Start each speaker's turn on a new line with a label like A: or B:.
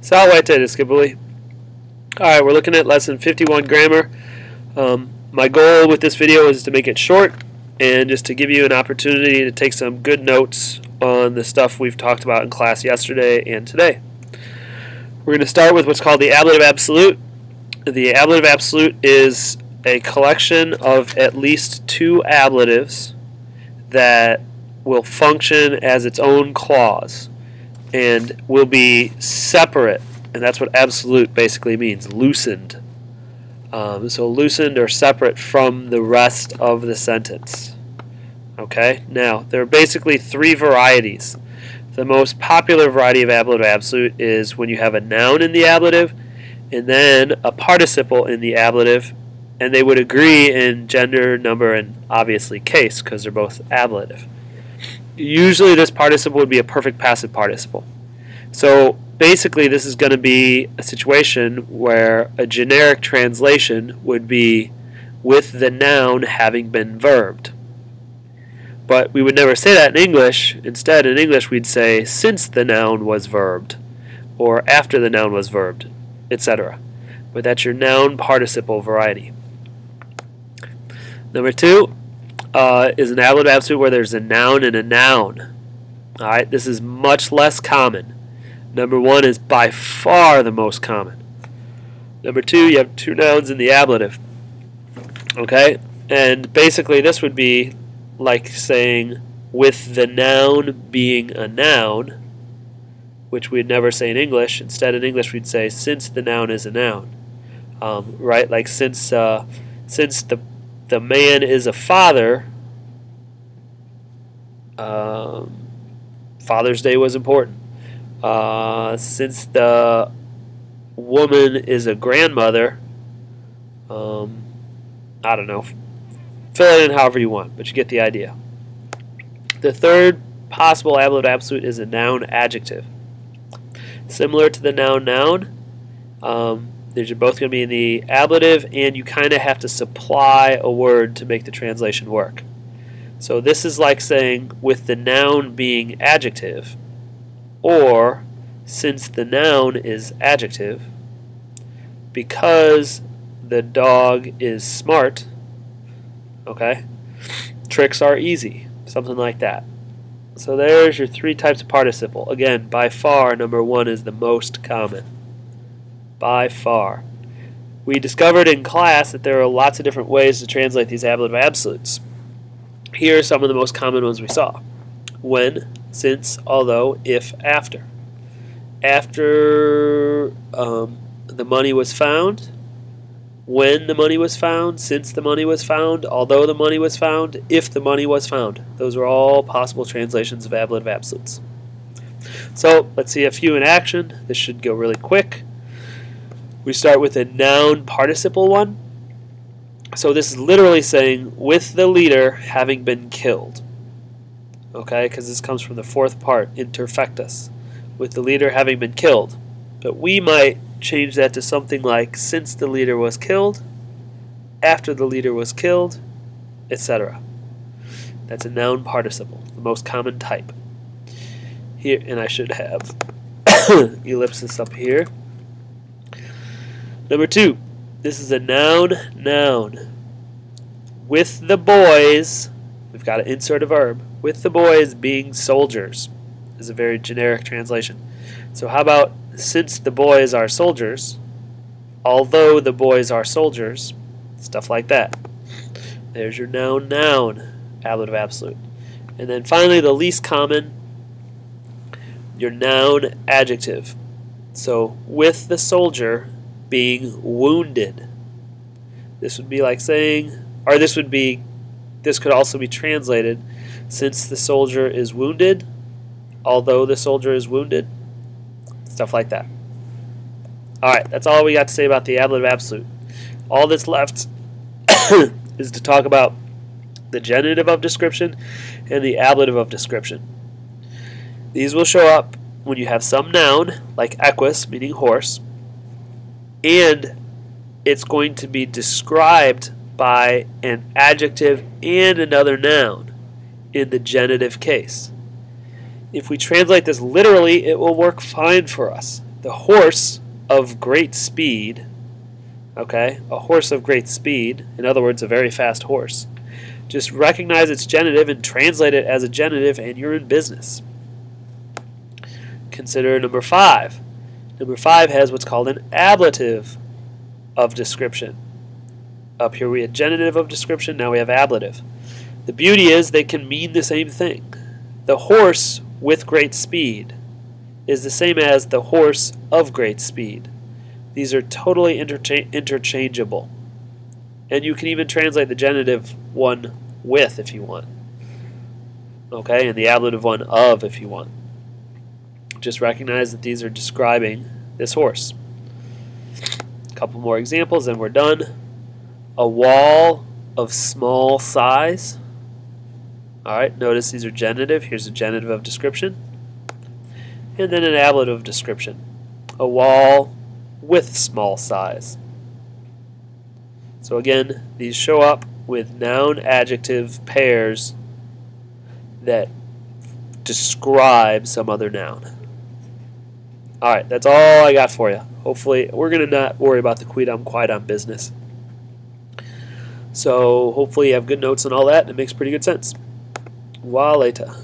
A: Salve, Skibberly. Alright, we're looking at lesson 51 grammar. My goal with this video is to make it short and just to give you an opportunity to take some good notes on the stuff we've talked about in class yesterday and today. We're going to start with what's called the ablative absolute. The ablative absolute is a collection of at least two ablatives that will function as its own clause and will be separate, and that's what absolute basically means, loosened. So loosened or separate from the rest of the sentence. Okay, now there are basically three varieties. The most popular variety of ablative absolute is when you have a noun in the ablative and then a participle in the ablative, and they would agree in gender, number, and obviously case because they're both ablative. Usually this participle would be a perfect passive participle. So basically this is going to be a situation where a generic translation would be with the noun having been verbed. But we would never say that in English. Instead, in English we'd say since the noun was verbed or after the noun was verbed, etc. But that's your noun participle variety. Number two is an ablative absolute where there's a noun and a noun. Alright, this is much less common. Number one is by far the most common. Number two, you have two nouns in the ablative. Okay, and basically this would be like saying with the noun being a noun, which we'd never say in English. Instead, in English we'd say since the noun is a noun. Right, like since the man is a father, Father's Day was important. Since the woman is a grandmother, I don't know, fill it in however you want, but you get the idea. The third possible ablative absolute is a noun adjective. Similar to the noun noun, they're both going to be in the ablative, and you kind of have to supply a word to make the translation work. So this is like saying with the noun being adjective, or since the noun is adjective, because the dog is smart, okay, tricks are easy, something like that. So there's your three types of participle. Again, by far, number one is the most common. By far. We discovered in class that there are lots of different ways to translate these ablative absolutes. Here are some of the most common ones we saw. When, since, although, if, after. After the money was found, when the money was found, since the money was found, although the money was found, if the money was found. Those are all possible translations of ablative absolutes. So let's see a few in action. This should go really quick. We start with a noun participle one. So this is literally saying with the leader having been killed. Okay, because this comes from the fourth part, interfectus, with the leader having been killed. But we might change that to something like since the leader was killed, after the leader was killed, etc. That's a noun participle, the most common type. Here, and I should have ellipsis up here. Number two, this is a noun noun. With the boys, we've got to insert a verb. With the boys being soldiers is a very generic translation. So how about since the boys are soldiers, although the boys are soldiers, stuff like that. There's your noun noun, ablative absolute. And then finally the least common, your noun adjective. So with the soldier being wounded. This would be like saying, or this could also be translated since the soldier is wounded, although the soldier is wounded, stuff like that. Alright, that's all we got to say about the ablative absolute. All that's left is to talk about the genitive of description and the ablative of description. These will show up when you have some noun, like equus, meaning horse, and it's going to be described by an adjective and another noun in the genitive case. If we translate this literally, it will work fine for us. the horse of great speed, okay, a horse of great speed, in other words, a very fast horse. Just recognize its genitive and translate it as a genitive, and you're in business. Consider number 5. Number 5 has what's called an ablative of description. Up here we had genitive of description, now we have ablative. The beauty is they can mean the same thing. The horse with great speed is the same as the horse of great speed. These are totally interchangeable. And you can even translate the genitive one with if you want. Okay, and the ablative one of if you want. Just recognize that these are describing this horse. A couple more examples and we're done. A wall of small size. Alright, notice these are genitive. Here's a genitive of description. And then an ablative of description. A wall with small size. So again, these show up with noun-adjective pairs that describe some other noun. Alright, that's all I got for you. Hopefully, we're going to not worry about the Quidam business. So hopefully you have good notes on all that and it makes pretty good sense. Waleta.